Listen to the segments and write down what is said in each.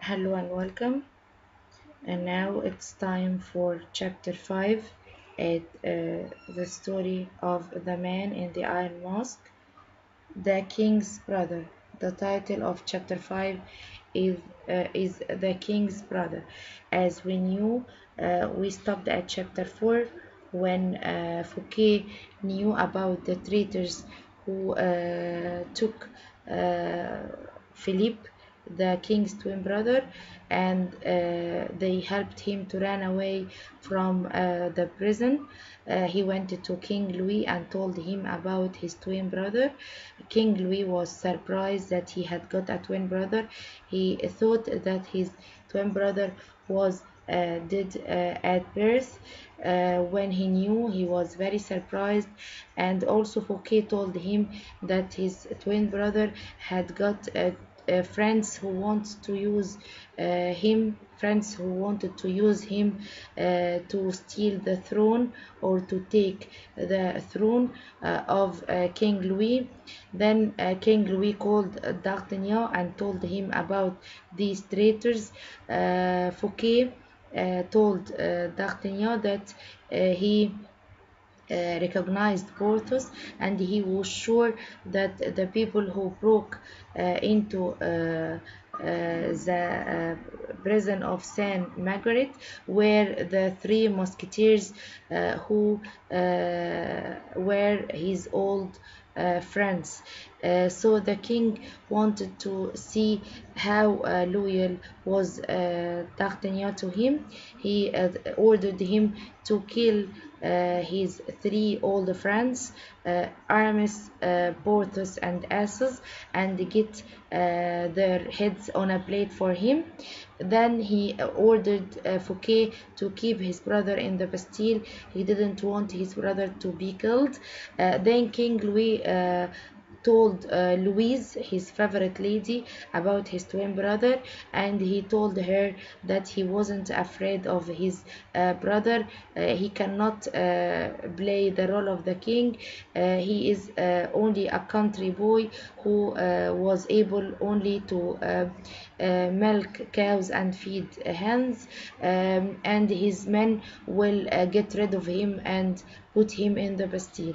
Hello and welcome. And now it's time for chapter 5, the story of the man in the iron mask, the king's brother. The title of chapter 5 is The King's Brother. As we knew, we stopped at chapter 4 when Fouquet knew about the traitors who took Philippe, the king's twin brother, and they helped him to run away from the prison. He went to King Louis and told him about his twin brother. King Louis was surprised that he had got a twin brother. He thought that his twin brother was dead at birth. When he knew, he was very surprised, and also Fouquet told him that his twin brother had got friends who wanted to use him to steal the throne or to take the throne of King Louis. Then King Louis called D'Artagnan and told him about these traitors. Fouquet told D'Artagnan that he recognized Porthos, and he was sure that the people who broke into the prison of Saint Margaret were the three Musketeers who were his old friends. So the king wanted to see how loyal was D'Artagnan to him. He ordered him to kill his three old friends, Aramis, Porthos, and Athos, and get their heads on a plate for him. Then he ordered Fouquet to keep his brother in the Bastille. He didn't want his brother to be killed. Then King Louis told Louise, his favorite lady, about his twin brother, and he told her that he wasn't afraid of his brother. He cannot play the role of the king. He is only a country boy who was able only to milk cows and feed hens, and his men will get rid of him and put him in the Bastille.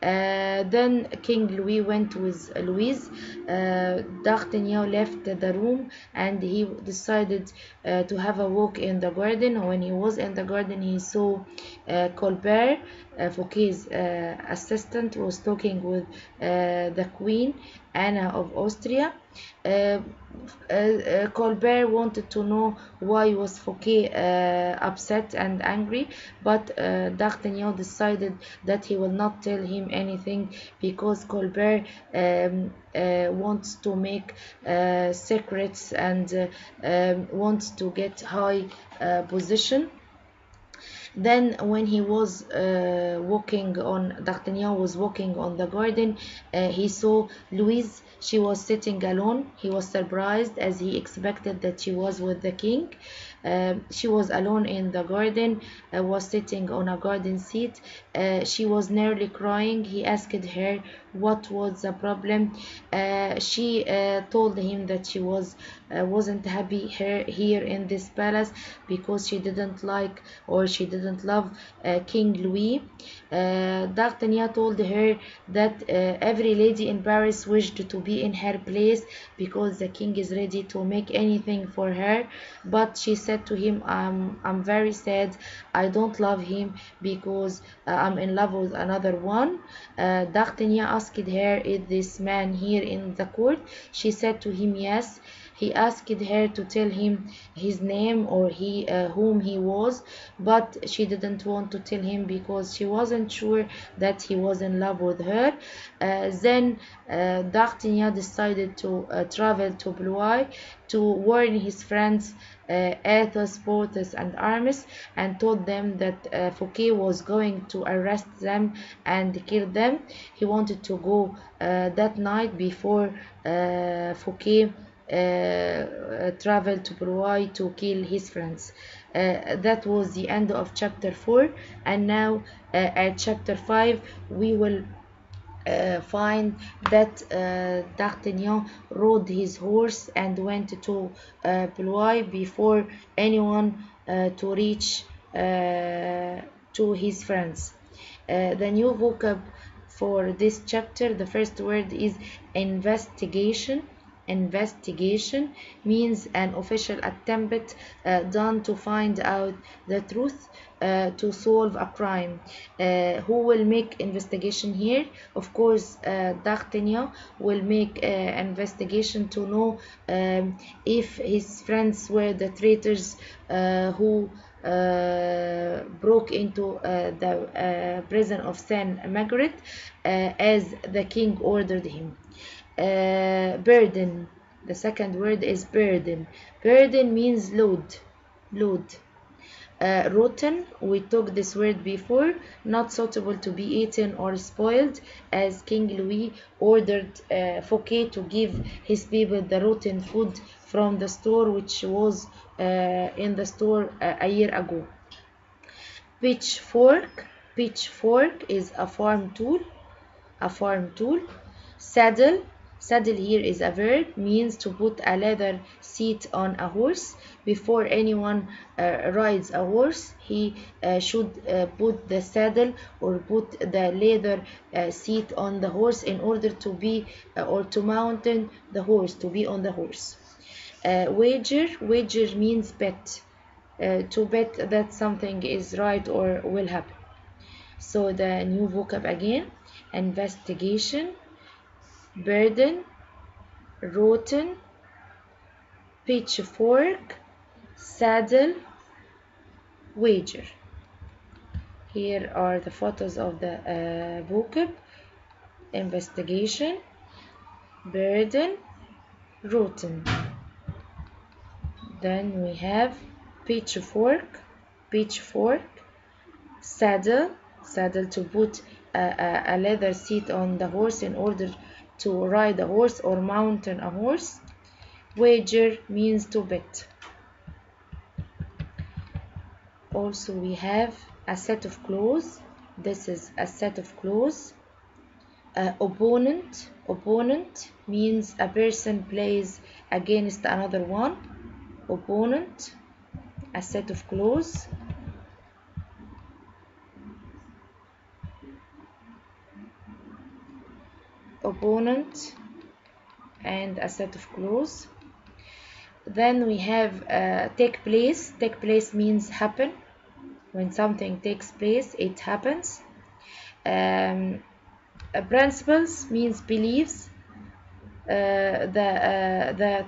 Then King Louis went with Louise. D'Artagnan left the room and he decided to have a walk in the garden. When he was in the garden, he saw Colbert, Fouquet's assistant, was talking with the Queen Anna of Austria. Colbert wanted to know why was Fouquet upset and angry, but D'Artagnan decided that he will not tell him anything because Colbert wants to make secrets and wants to get high position. Then when he was D'Artagnan was walking on the garden, he saw Louise. She was sitting alone. He was surprised as he expected that she was with the king. She was alone in the garden, was sitting on a garden seat. She was nearly crying. He asked her what was the problem. She told him that she wasn't happy here in this palace because she didn't like or she didn't love King Louis. D'Artagnan told her that every lady in Paris wished to be in her place because the king is ready to make anything for her, but she said to him, I'm very sad. I don't love him because I'm in love with another one. D'Artagnan asked her, is this man here in the court? She said to him, yes. He asked her to tell him his name or whom he was, but she didn't want to tell him because she wasn't sure that he was in love with her. Then D'Artagnan decided to travel to Blois to warn his friends Athos, Porthos, and Aramis, and told them that Fouquet was going to arrest them and kill them. He wanted to go that night before Fouquet traveled to Blois to kill his friends. That was the end of chapter 4, and now at chapter 5 we will find that D'Artagnan rode his horse and went to Blois before anyone to reach to his friends. The new vocab for this chapter, the first word is investigation. Investigation means an official attempt done to find out the truth, to solve a crime. Who will make investigation here? Of course, D'Artagnan will make investigation to know if his friends were the traitors who broke into the prison of Saint Margaret as the king ordered him. Burden. The second word is burden. Burden means load. Load. Rotten, we took this word before, not suitable to be eaten or spoiled, as King Louis ordered Fouquet to give his people the rotten food from the store which was in the store a year ago. Pitchfork. Pitchfork is a farm tool. A farm tool. Saddle. Saddle here is a verb, means to put a leather seat on a horse. Before anyone rides a horse, he should put the saddle or put the leather seat on the horse in order to be or to mount the horse, to be on the horse. Wager. Wager means bet. To bet that something is right or will happen. So the new vocab again: investigation, burden, rotten, pitchfork, saddle, wager. Here are the photos of the vocab: investigation, burden, rotten. Then we have pitchfork, pitchfork, saddle, saddle to put a leather seat on the horse in order to ride a horse or mount a horse. Wager means to bet. Also we have a set of clothes. This is a set of clothes. Opponent. Opponent means a person plays against another one. Opponent. A set of clothes. Opponent and a set of clothes. Then we have take place. Take place means happen. When something takes place, it happens. Principles means beliefs. The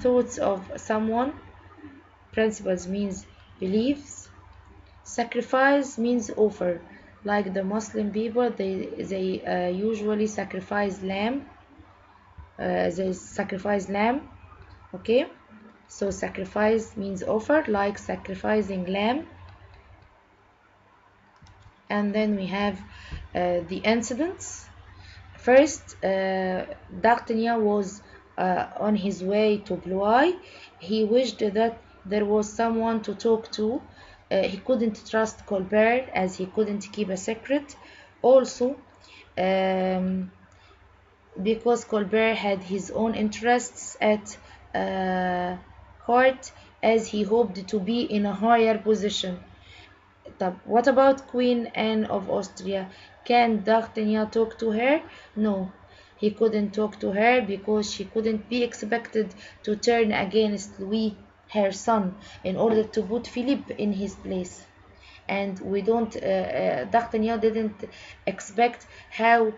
thoughts of someone. Principles means beliefs. Sacrifice means offer. Like the Muslim people, they usually sacrifice lamb. They sacrifice lamb. Okay, so sacrifice means offer, like sacrificing lamb. And then we have the incidents. First, D'Artagnan was on his way to Blois. He wished that there was someone to talk to. He couldn't trust Colbert as he couldn't keep a secret. Also, because Colbert had his own interests at heart, as he hoped to be in a higher position. What about Queen Anne of Austria? Can D'Artagnan talk to her? No, he couldn't talk to her because she couldn't be expected to turn against Louis, her son, in order to put Philippe in his place. And we don't, D'Artagnan didn't expect how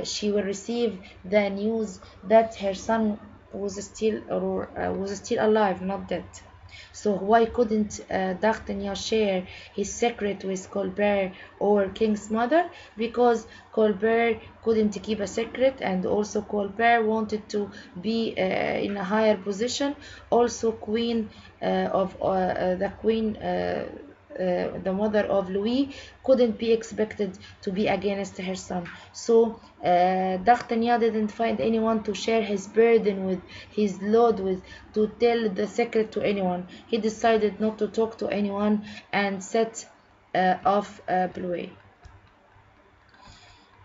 she will receive the news that her son was still alive, not dead. So why couldn't D'Artagnan share his secret with Colbert or King's mother? Because Colbert couldn't keep a secret, and also Colbert wanted to be in a higher position. Also, the mother of Louis couldn't be expected to be against her son. So D'Artagnan didn't find anyone to share his burden with, his load with, to tell the secret to anyone. He decided not to talk to anyone and set off Blois.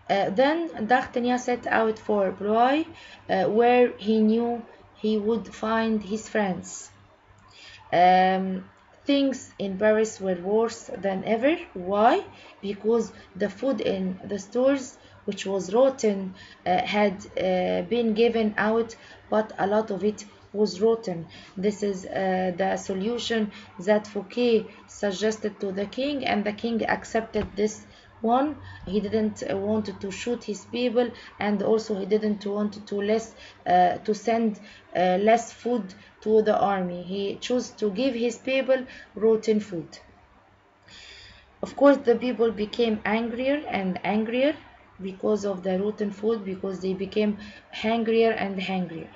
Then D'Artagnan set out for Blois, where he knew he would find his friends. Um, Things in Paris were worse than ever. Why? Because the food in the stores, which was rotten, had been given out, but a lot of it was rotten. This is the solution that Fouquet suggested to the king, and the king accepted this one. He didn't want to shoot his people, and also he didn't want to send less food to the army. He chose to give his people rotten food. Of course, the people became angrier and angrier because of the rotten food, because they became hungrier and hungrier.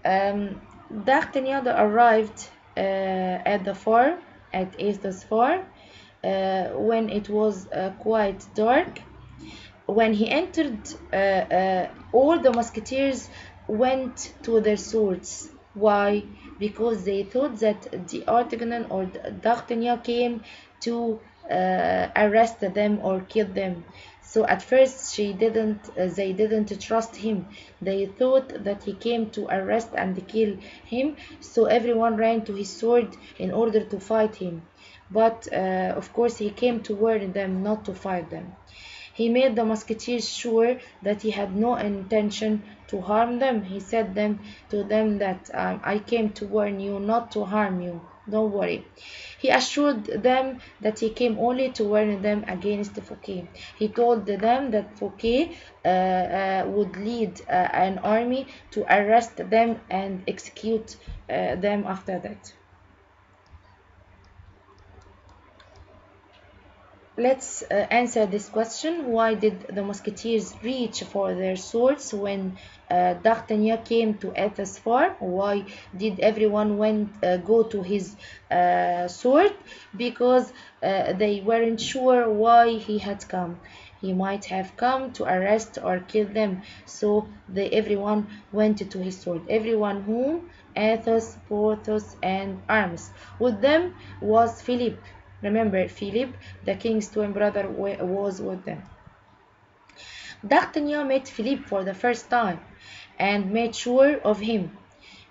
D'Artagnan arrived at the farm, at Athos's farm, when it was quite dark. When he entered, all the musketeers went to their swords. Why? Because they thought that D'Artagnan or D'Artagnan came to arrest them or kill them. So at first they didn't trust him. They thought that he came to arrest and kill him. So everyone ran to his sword in order to fight him. But of course he came to warn them, not to fight them. He made the musketeers sure that he had no intention to harm them. He said to them that I came to warn you, not to harm you. Don't worry. He assured them that he came only to warn them against Fouquet. He told them that Fouquet would lead an army to arrest them and execute them after that. Let's answer this question. Why did the musketeers reach for their swords when D'Artagnan came to Athos's farm? Why did everyone go to his sword? Because they weren't sure why he had come. He might have come to arrest or kill them. So everyone went to his sword. Everyone whom? Athos, Porthos, and Aramis. With them was Philippe. Remember, Philippe, the king's twin brother, was with them. D'Artagnan met Philippe for the first time and made sure of him.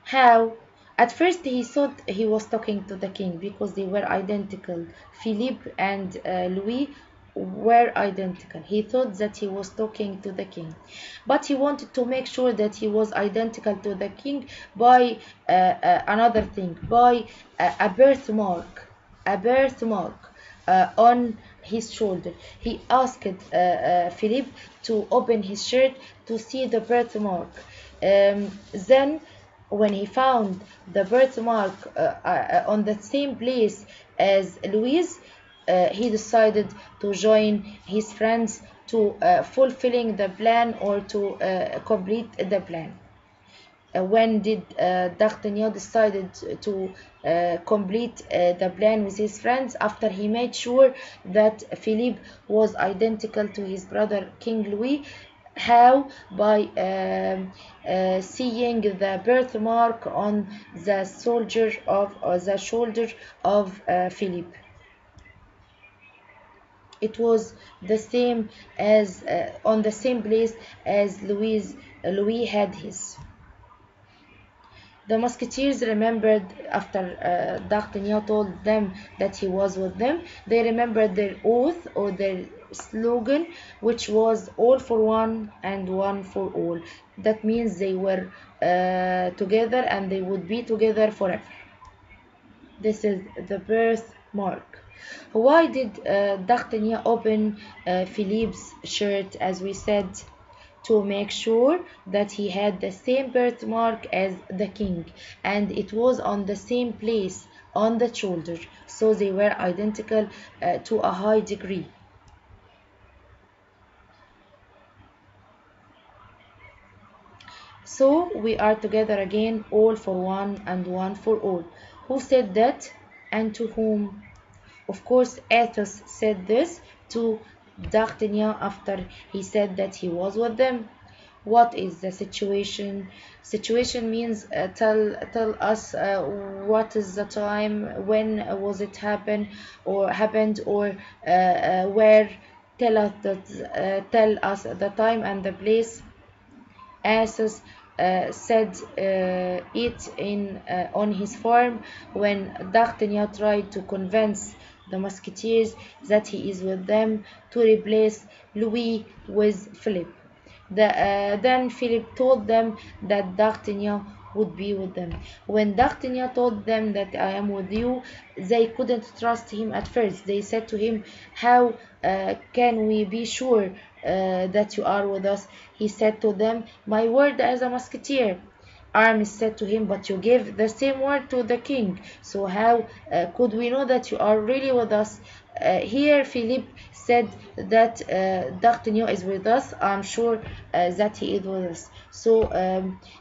How? At first he thought he was talking to the king because they were identical. Philippe and Louis were identical. He thought that he was talking to the king. But he wanted to make sure that he was identical to the king by another thing, by a birthmark. On his shoulder. He asked Philippe to open his shirt to see the birthmark. Then, when he found the birthmark on the same place as Louise, he decided to join his friends to fulfilling the plan or to complete the plan. When did D'Artagnan decided to complete the plan with his friends? After he made sure that Philippe was identical to his brother King Louis. How? By seeing the birthmark on the shoulder of Philippe. It was the same as on the same place as Louis had his. The musketeers remembered after D'Artagnan told them that he was with them. They remembered their oath or their slogan, which was all for one and one for all. That means they were together and they would be together forever. This is the birthmark. Why did D'Artagnan open Philippe's shirt, as we said? To make sure that he had the same birthmark as the king, and it was on the same place on the shoulder, so they were identical to a high degree. So we are together again, all for one and one for all. Who said that, and to whom? Of course, Athos said this to D'Artagnan after he said that he was with them. What is the situation? Situation means tell us what is the time, when was it happened, or where. Tell us the time and the place. Asus said it on his farm when D'Artagnan tried to convince the Musketeers that he is with them to replace Louis with Philippe. Then Philip told them that D'Artagnan would be with them. When D'Artagnan told them that I am with you, they couldn't trust him at first. They said to him, how can we be sure that you are with us? He said to them, my word as a musketeer. Aramis said to him, but you gave the same word to the king, so how could we know that you are really with us? Here Philippe said that D'Artagnan is with us. I'm sure that he is with us. So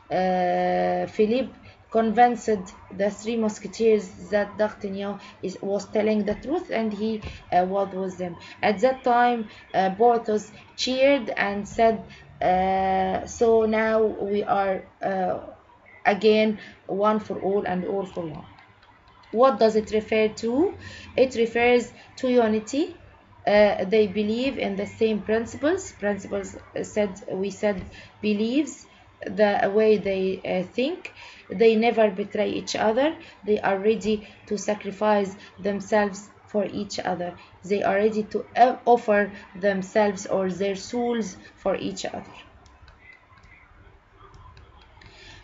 Philippe convinced the three musketeers that D'Artagnan was telling the truth, and he was with them. At that time, Porthos cheered and said, so now we are again one for all and all for one. What does it refer to? It refers to unity. They believe in the same principles. Principles we said believes, the way they think. They never betray each other. They are ready to sacrifice themselves for each other. They are ready to offer themselves or their souls for each other.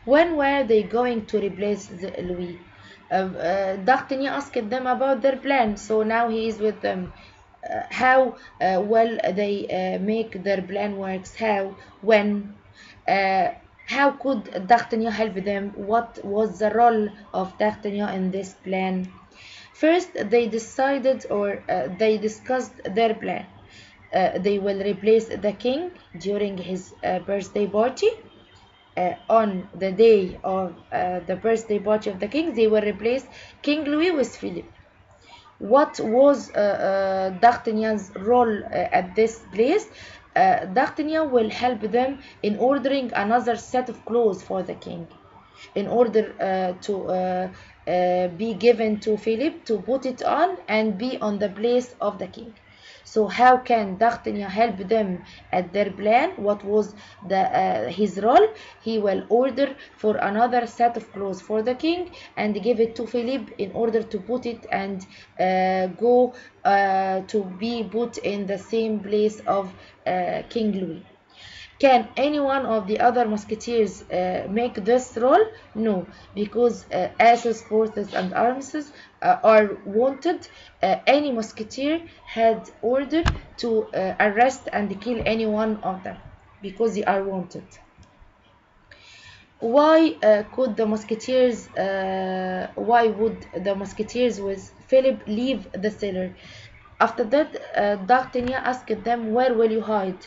When were they going to replace Louis? D'Artagnan asked them about their plan, so now he is with them. How will they make their plan works? How? When? How could D'Artagnan help them? What was the role of D'Artagnan in this plan? First, they decided or they discussed their plan. They will replace the king during his birthday party. On the day of the birthday party of the king, they will replace King Louis with Philippe. What was D'Artagnan's role at this place? D'Artagnan will help them in ordering another set of clothes for the king, in order to be given to Philippe to put it on and be on the place of the king. So how can D'Artagnan help them at their plan? What was his role? He will order for another set of clothes for the king and give it to Philippe in order to put it and go to be put in the same place of King Louis. Can any one of the other musketeers make this role? No, because Athos, Porthos, and Aramis are wanted. Any musketeer had ordered to arrest and kill any one of them because they are wanted. Why would the musketeers with Philip leave the cellar? After that, D'Artagnan asked them, where will you hide?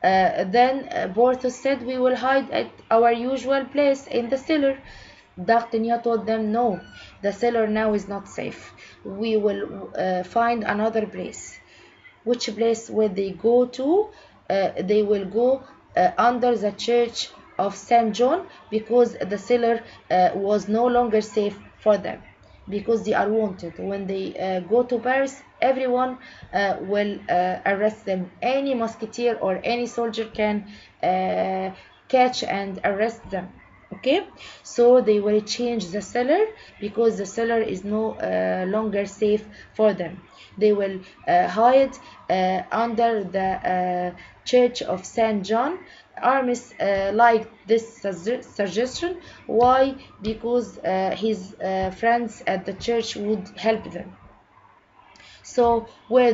Then Porthos said, we will hide at our usual place in the cellar. D'Artagnan told them, no, the cellar now is not safe. We will find another place. Which place will they go to? They will go under the church of Saint John, because the cellar was no longer safe for them, because they are wanted. When they go to Paris, everyone will arrest them. Any musketeer or any soldier can catch and arrest them. Okay, so they will change the cellar because the cellar is no longer safe for them. They will hide under the church of Saint John. Aramis liked this suggestion. Why? Because his friends at the church would help them. So where were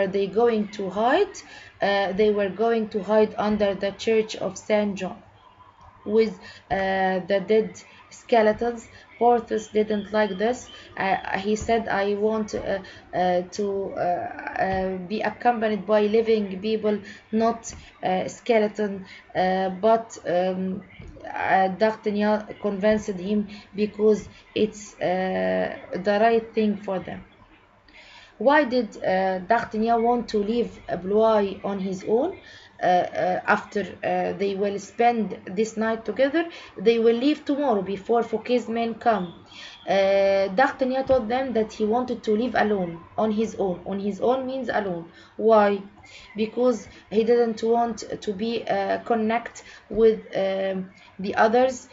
they going to hide? They were going to hide under the church of Saint John with the dead skeletons. Porthos didn't like this. He said, I want to be accompanied by living people, not skeleton. But D'Artagnan convinced him because it's the right thing for them. Why did D'Artagnan want to leave Blois on his own? after they will spend this night together, they will leave tomorrow before Fouquet's men come. D'Artagnan told them that he wanted to live alone, on his own. On his own means alone. Why? Because he didn't want to be connect with the others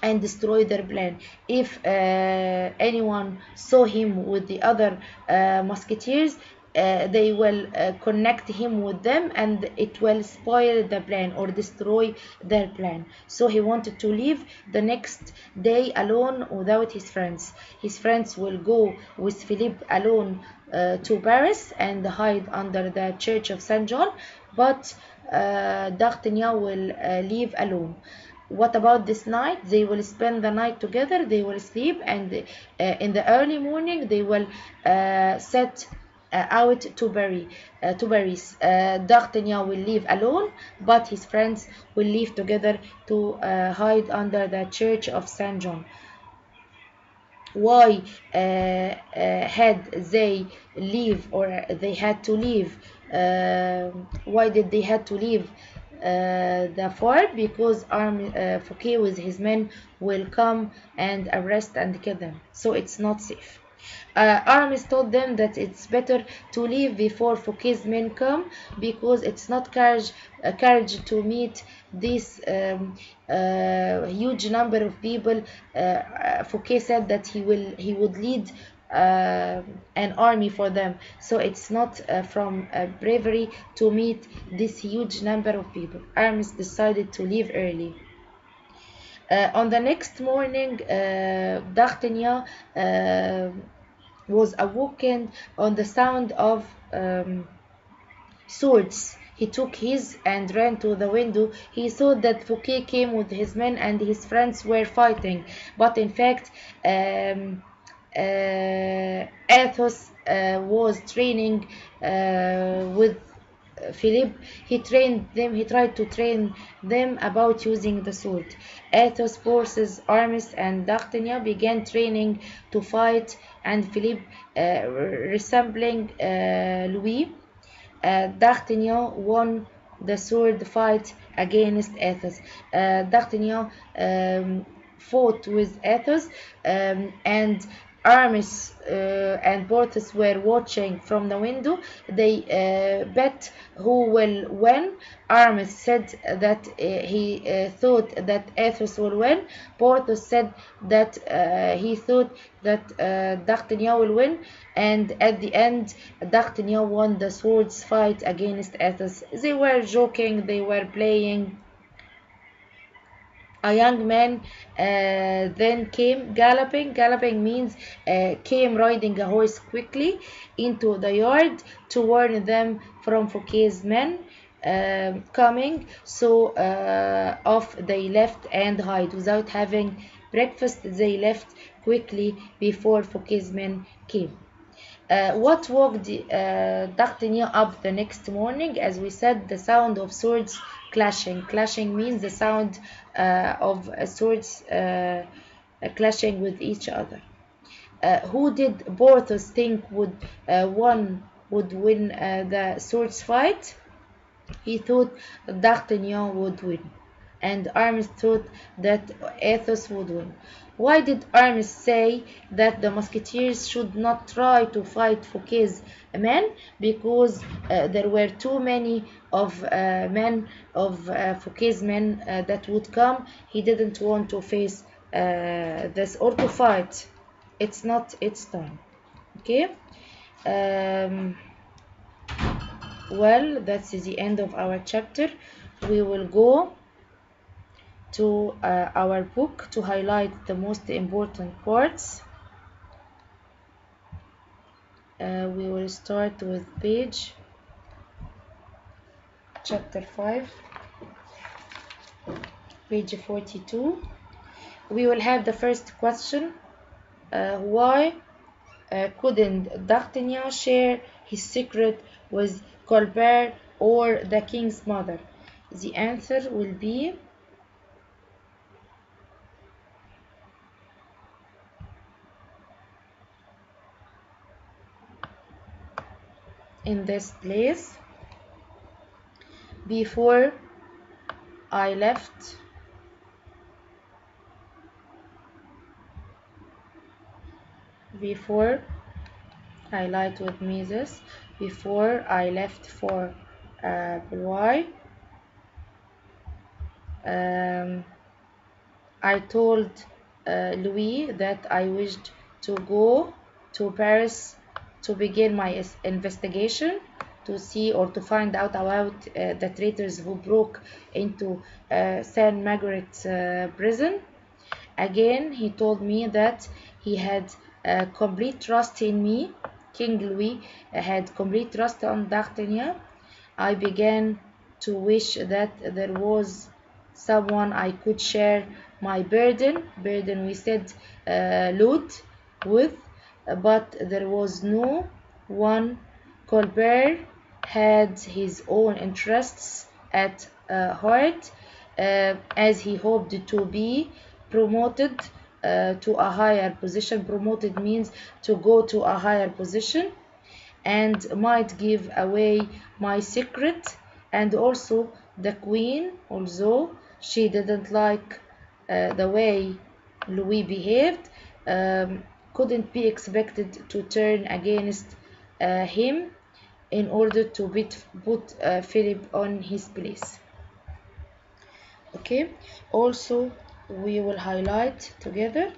and destroy their plan. If anyone saw him with the other musketeers, they will connect him with them and it will spoil the plan or destroy their plan. So he wanted to leave the next day alone without his friends. His friends will go with Philippe alone to Paris and hide under the church of Saint John, but D'Artagnan will leave alone. What about this night? They will spend the night together, they will sleep, and in the early morning they will set out to Paris. D'Artagnan will leave alone, but his friends will leave together to hide under the church of Saint John. Why had they leave, or they had to leave? Why did they had to leave the fort? Because Fouquet with his men will come and arrest and kill them, so it's not safe. Aramis told them that it's better to leave before Fouquet's men come, because it's not courage to meet this huge number of people. Fouquet said that he would lead an army for them, so it's not from bravery to meet this huge number of people. Aramis decided to leave early. On the next morning, D'Artagnan was awoken on the sound of swords. He took his and ran to the window. He saw that Fouquet came with his men and his friends were fighting, but in fact Athos was training with Philippe. He tried to train them about using the sword. Athos forces Aramis and D'Artagnan began training to fight, and Philippe, resembling Louis, D'Artagnan won the sword fight against Athos. D'Artagnan fought with Athos, and Aramis and Porthos were watching from the window. They bet who will win. Aramis said that he thought that Athos will win. Porthos said that he thought that D'Artagnan will win. And at the end, D'Artagnan won the swords fight against Athos. They were joking, they were playing. A young man then came galloping. Galloping means came riding a horse quickly into the yard to warn them from Fouquet's men coming. So off they left and hid. Without having breakfast, they left quickly before Fouquet's men came. What woke D'Artagnan up the next morning? As we said, the sound of swords clashing. Clashing means the sound of swords clashing with each other. Who did Porthos think would win the swords fight? He thought D'Artagnan would win, and Aramis thought that Athos would win. Why did Aramis say that the Musketeers should not try to fight Fouquet's men? Because there were too many of men of Fouquet's men that would come. He didn't want to face this or to fight. It's not its time. Okay. Well, that's the end of our chapter. We will go to our book to highlight the most important parts. We will start with chapter 5, page 42. We will have the first question. Why couldn't D'Artagnan share his secret with Colbert or the king's mother? The answer will be in this place. before I left highlight with me this, before I left for Hawaii, I told Louis that I wished to go to Paris to begin my investigation, to see or to find out about the traitors who broke into Saint Margaret's prison. Again, he told me that he had complete trust in me. King Louis had complete trust on D'Artagnan. I began to wish that there was someone I could share my burden, we said, load with, but there was no one. Colbert had his own interests at heart, as he hoped to be promoted to a higher position. Promoted means to go to a higher position, and might give away my secret. And also the queen, although she didn't like the way Louis behaved, couldn't be expected to turn against him in order to put Philip on his place. Okay, also we will highlight together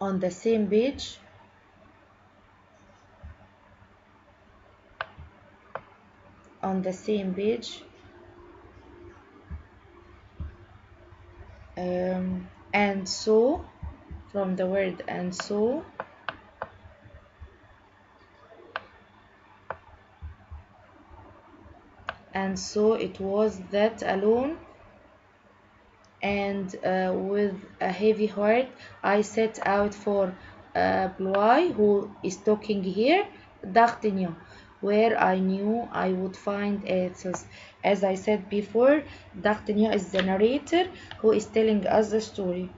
on the same page and so, from the word and so, it was that alone and with a heavy heart I set out for Blois, who is talking here, D'Artagnan, where I knew I would find Athos. As I said before, D'Artagnan is the narrator who is telling us the story.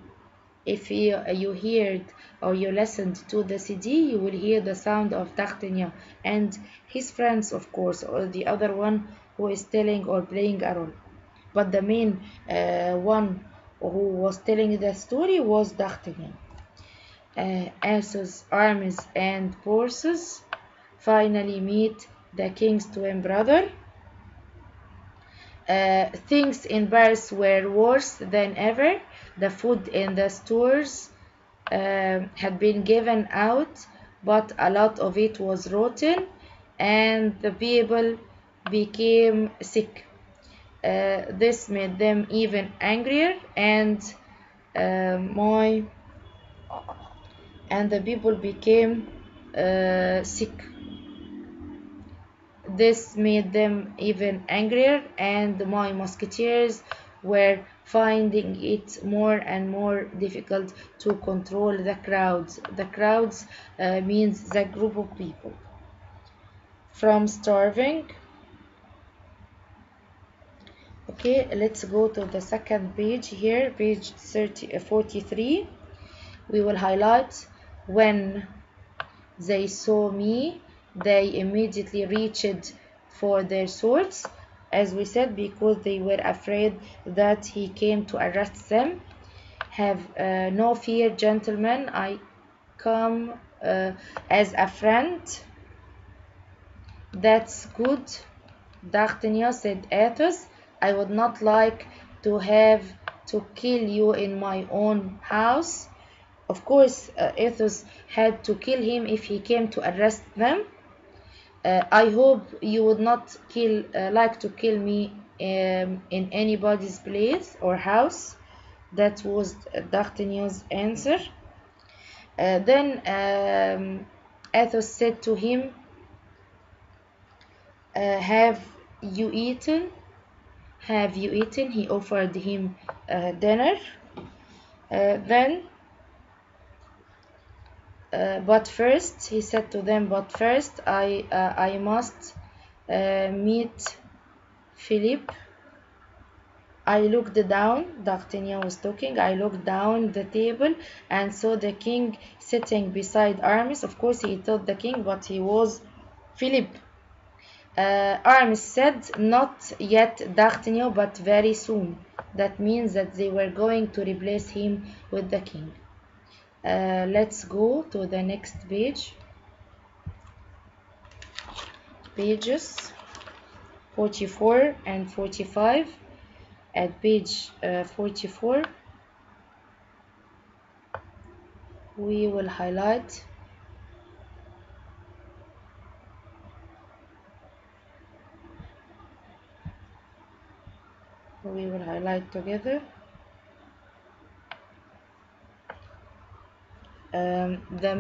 If you heard or you listened to the CD, you will hear the sound of D'Artagnan and his friends, of course, or the other one who is telling or playing a role. But the main one who was telling the story was D'Artagnan. Athos, Aramis, and Porthos finally meet the king's twin brother. Things in Paris were worse than ever. The food in the stores had been given out, but a lot of it was rotten, and the people became sick. This made them even angrier, and the people became sick. This made them even angrier, and my Musketeers were finding it more and more difficult to control the crowds. The crowds means the group of people. From starving. Okay, let's go to the second page here, page 43. We will highlight when they saw me, they immediately reached for their swords, as we said, because they were afraid that he came to arrest them. Have no fear, gentlemen, I come as a friend. That's good, D'Artagnan, said Athos. I would not like to have to kill you in my own house. Of course, Athos had to kill him if he came to arrest them. I hope you would not like to kill me in anybody's place or house. That was D'Artagnan's answer. Then Athos said to him, have you eaten? He offered him dinner. But first, he said to them, but first I must meet Philip. I looked down, D'Artagnan was talking, I looked down the table and saw the king sitting beside Aramis. Of course, he thought the king, but he was Philip. Aramis said, "Not yet, D'Artagnan, but very soon." That means that they were going to replace him with the king. Let's go to the next page. Pages 44 and 45. At page 44, we will highlight together the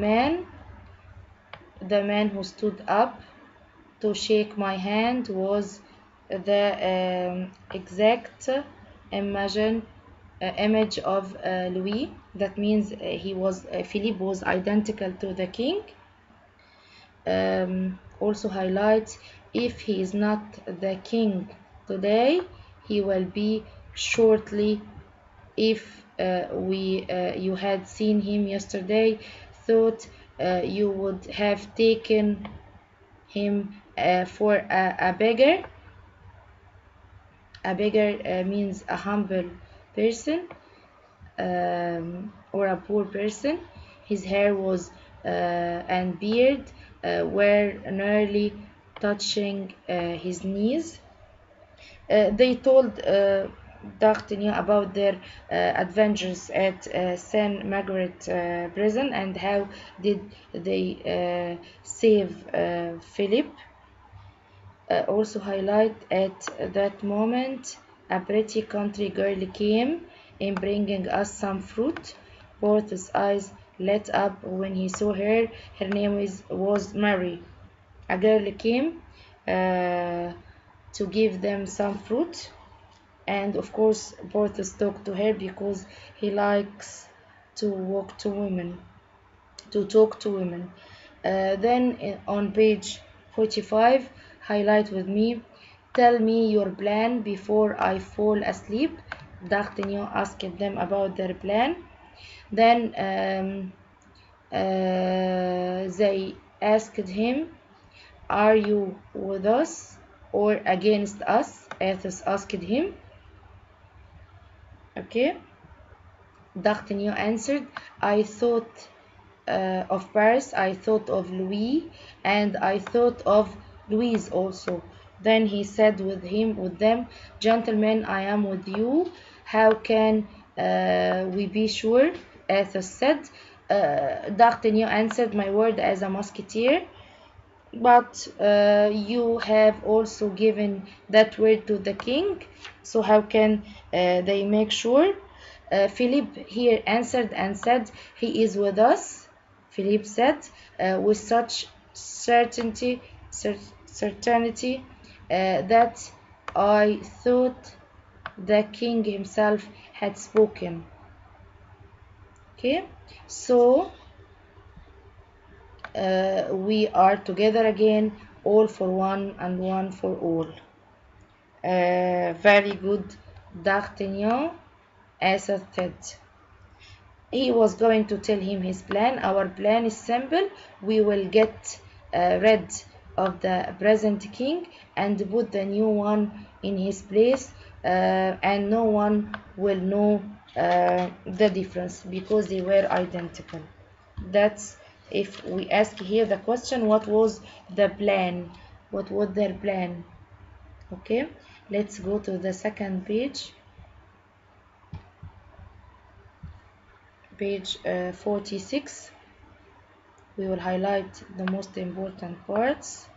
man who stood up to shake my hand was the exact image of Louis. That means Philippe was identical to the king. Also highlights, if he is not the king today, he will be shortly. If you had seen him yesterday, thought you would have taken him for a beggar. A beggar means a humble person or a poor person. His hair was and beard were nearly touching his knees. They told D'Artagnan about their adventures at Saint Margaret prison and how did they save Philip. Also highlight, at that moment a pretty country girl came in bringing us some fruit. Porthos' eyes lit up when he saw her. Her name was Mary. A girl came to give them some fruit, and of course Porthos talked to her because he likes to talk to women. Then on page 45, highlight with me, tell me your plan before I fall asleep. D'Artagnan asked them about their plan. Then they asked him, are you with us or against us? Athos asked him. Okay. D'Artagnan answered, I thought of Paris, I thought of Louis, and I thought of Louise also. Then he said with them, gentlemen, I am with you. How can we be sure? Athos said. D'Artagnan answered, my word as a musketeer. But you have also given that word to the king, so how can they make sure? Philippe here answered and said, he is with us. Philippe said, with such certainty that I thought the king himself had spoken. Okay, so we are together again, all for one and one for all. Very good, D'Artagnan, as I said. He was going to tell him his plan. Our plan is simple. We will get rid of the present king and put the new one in his place, and no one will know the difference because they were identical. That's, if we ask here the question, what was the plan? What was their plan? Okay, let's go to the second page. Page 46. We will highlight the most important parts.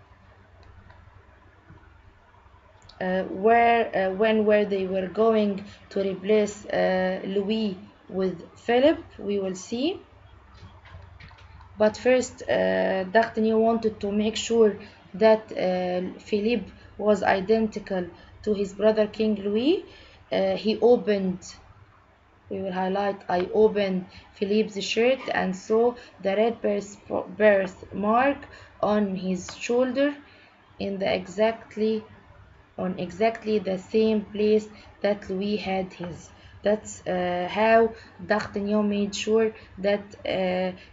When they were going to replace Louis with Philip, we will see. But first, D'Artagnan wanted to make sure that Philippe was identical to his brother King Louis. He opened, we will highlight, I opened Philippe's shirt and saw the red birthmark on his shoulder in exactly the same place that Louis had his. That's how D'Artagnan made sure that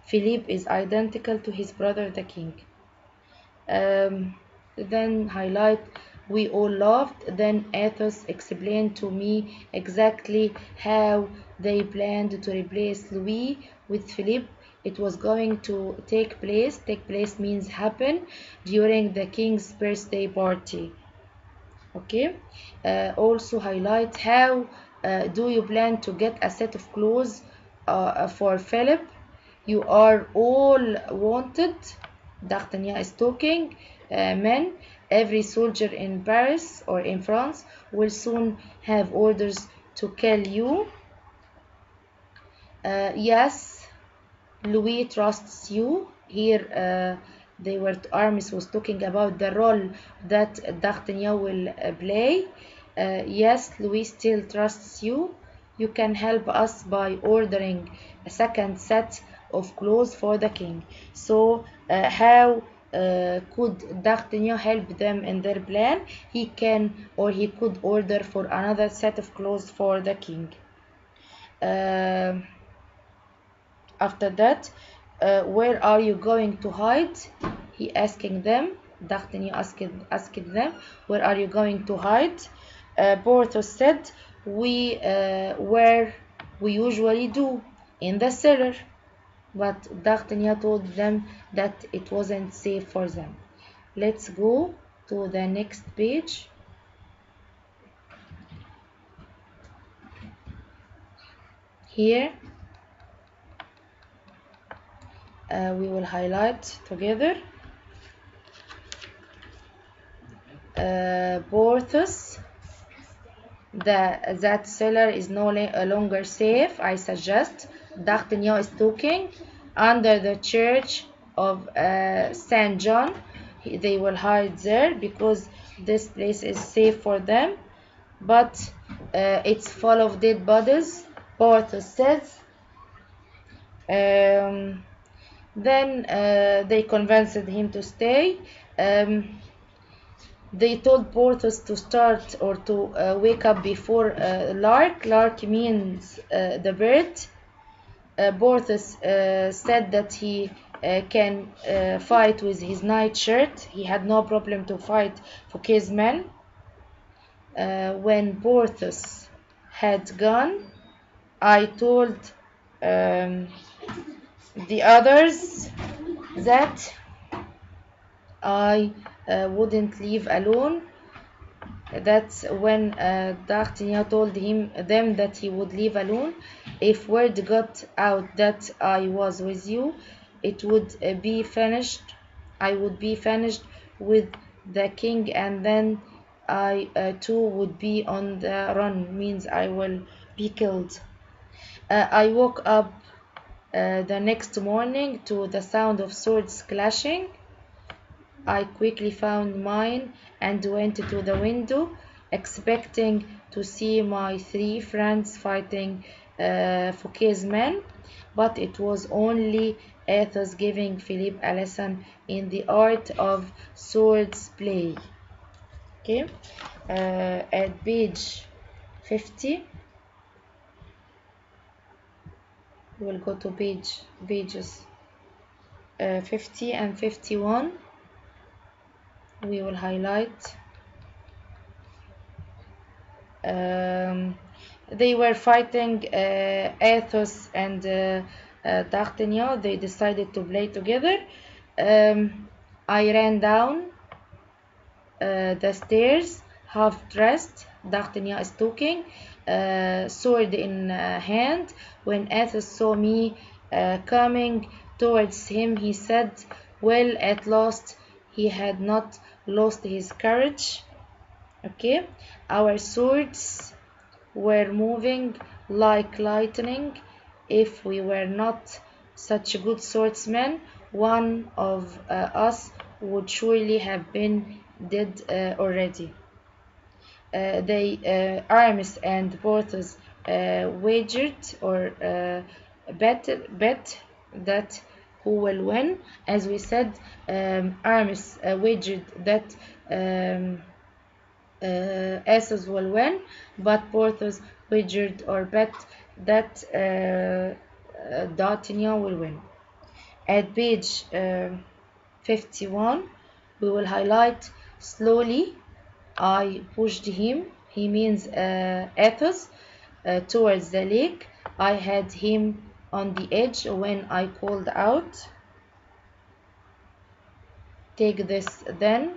Philippe is identical to his brother the king. then highlight we all laughed. Then Athos explained to me exactly how they planned to replace Louis with Philippe. It was going to take place. Take place means happen during the king's birthday party. Okay. Also highlight how do you plan to get a set of clothes for Philip. You are all wanted. D'Artagnan is talking. Men, every soldier in Paris or in France will soon have orders to kill you. Yes, Louis trusts you. Here, Aramis was talking about the role that D'Artagnan will play. Yes, Louis still trusts you. You can help us by ordering a second set of clothes for the king. So, how could D'Artagnan help them in their plan? He can or he could order for another set of clothes for the king. After that, where are you going to hide? He asking them. D'Artagnan asked them, where are you going to hide? Porthos said, where we usually do, in the cellar. But D'Artagnan told them that it wasn't safe for them. Let's go to the next page. Here, we will highlight together. Porthos, that cellar is no longer safe. I suggest. D'Artagnan is talking. Under the church of Saint John, they will hide there because this place is safe for them. But it's full of dead bodies. Porthos says. Then they convinced him to stay. They told Porthos to start or to wake up before lark. Lark means the bird. Porthos said that he can fight with his nightshirt. He had no problem to fight Fouquet's men. When Porthos had gone, I told the others that I wouldn't leave alone. That's when D'Artagnan told them that he would leave alone. If word got out that I was with you, it would be finished. I would be finished with the king, and then I too would be on the run. Means I will be killed. I woke up the next morning to the sound of swords clashing. I quickly found mine and went to the window, expecting to see my three friends fighting Fouquet's men, but it was only Athos giving Philippe a lesson in the art of swords play. Okay, at page 50, we will go to pages 50 and 51. We will highlight. They were fighting Athos and D'Artagnan. They decided to play together. I ran down the stairs, half dressed. D'Artagnan is talking, sword in hand. When Athos saw me coming towards him, he said, well, at last he had not lost his courage. Okay, our swords were moving like lightning. If we were not such good swordsmen, one of us would surely have been dead already. Aramis and Porthos wagered or bet that who will win. As we said, Aramis wagered that Athos will win, but Porthos wagered or bet that D'Artagnan will win. At page 51, we will highlight Slowly, I pushed him, he means Athos, towards the lake. I had him on the edge when I called out, "Take this then,"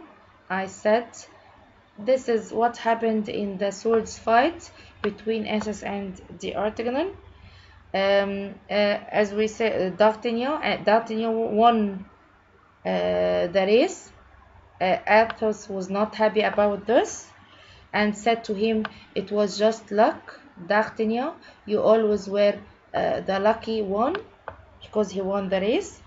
I said. This is what happened in the swords fight between Athos and D'Artagnan. As we said, D'Artagnan won the race. Athos was not happy about this and said to him, "It was just luck, D'Artagnan. You always were the lucky one," because he won the race.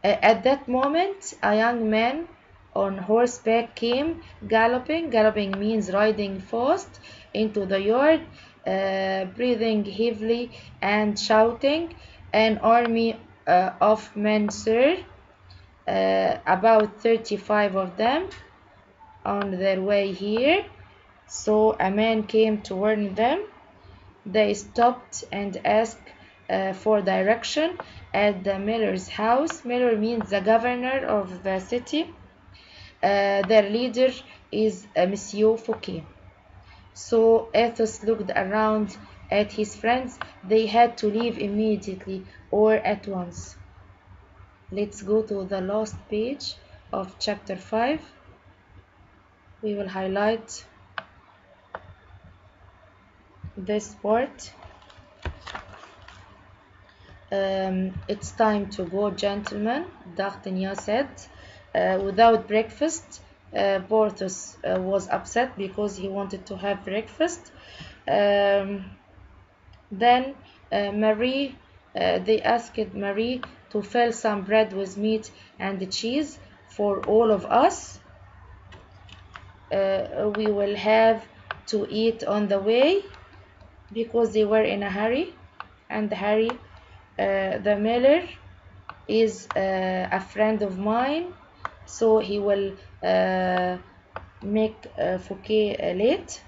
At that moment, a young man on horseback came galloping. Galloping means riding fast into the yard, breathing heavily and shouting, "An army of men, sir, about 35 of them, on their way here." So a man came to warn them. They stopped and asked for direction at the miller's house. Miller means the governor of the city. Their leader is Monsieur Fouquet. So Athos looked around at his friends. They had to leave immediately or at once. Let's go to the last page of chapter 5. We will highlight this part. It's time to go, gentlemen, D'Artagnan said. Without breakfast, Porthos was upset because he wanted to have breakfast. Then they asked Marie to fill some bread with meat and cheese for all of us. We will have to eat on the way, because they were in a hurry. And Harry, the miller, is a friend of mine, so he will make Fouquet late.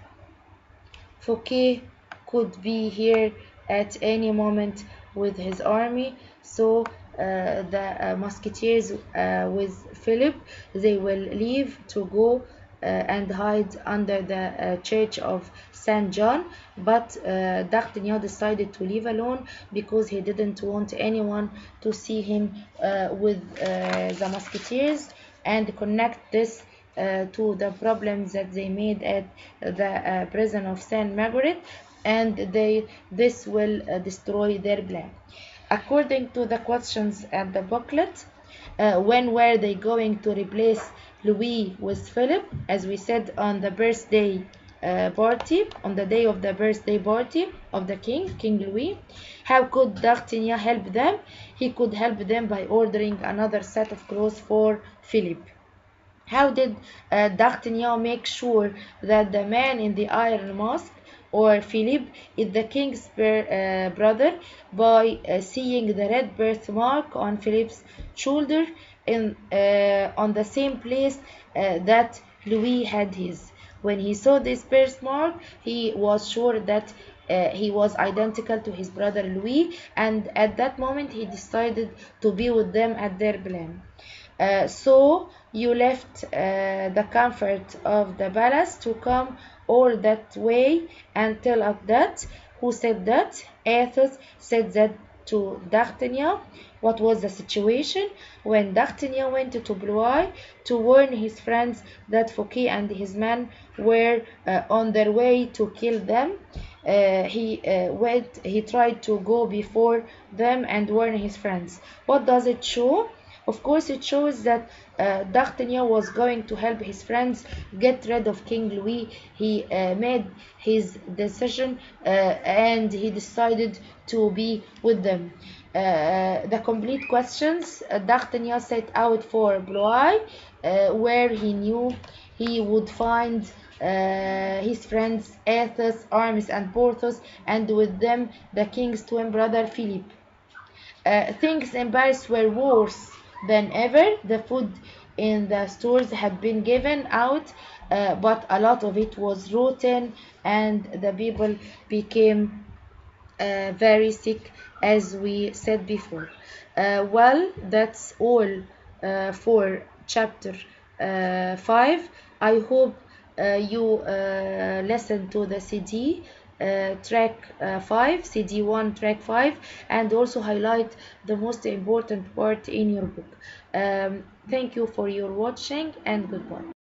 Fouquet could be here at any moment with his army, so the Musketeers with Philip, they will leave to go and hide under the church of Saint John. But D'Artagnan decided to leave alone because he didn't want anyone to see him with the Musketeers and connect this to the problems that they made at the prison of Saint Margaret, and this will destroy their plan. According to the questions at the booklet, when were they going to replace Louis with Philip? As we said, on the birthday party, on the day of the birthday party of the King Louis. How could D'Artagnan help them? He could help them by ordering another set of clothes for Philip. How did D'Artagnan make sure that the man in the iron mask, or Philippe, is the king's brother? By seeing the red birthmark on Philippe's shoulder on the same place that Louis had his. When he saw this birthmark, he was sure that he was identical to his brother Louis, and at that moment he decided to be with them at their plan. So you left the comfort of the palace to come all that way and tell us that? Who said that? Athos said that to D'Artagnan. What was the situation? When D'Artagnan went to Blois to warn his friends that Fouquet and his men were on their way to kill them, he tried to go before them and warn his friends. What does it show? Of course, it shows that D'Artagnan was going to help his friends get rid of King Louis. He made his decision and he decided to be with them. The complete questions: D'Artagnan set out for Blois, where he knew he would find his friends Athos, Aramis, and Porthos, and with them the king's twin brother Philippe. Things in Paris were worse than ever. The food in the stores had been given out, but a lot of it was rotten, and the people became very sick, as we said before. Well, that's all for chapter 5. I hope you listen to the CD track 5, CD 1 track 5, and also highlight the most important part in your book. Thank you for your watching, and goodbye.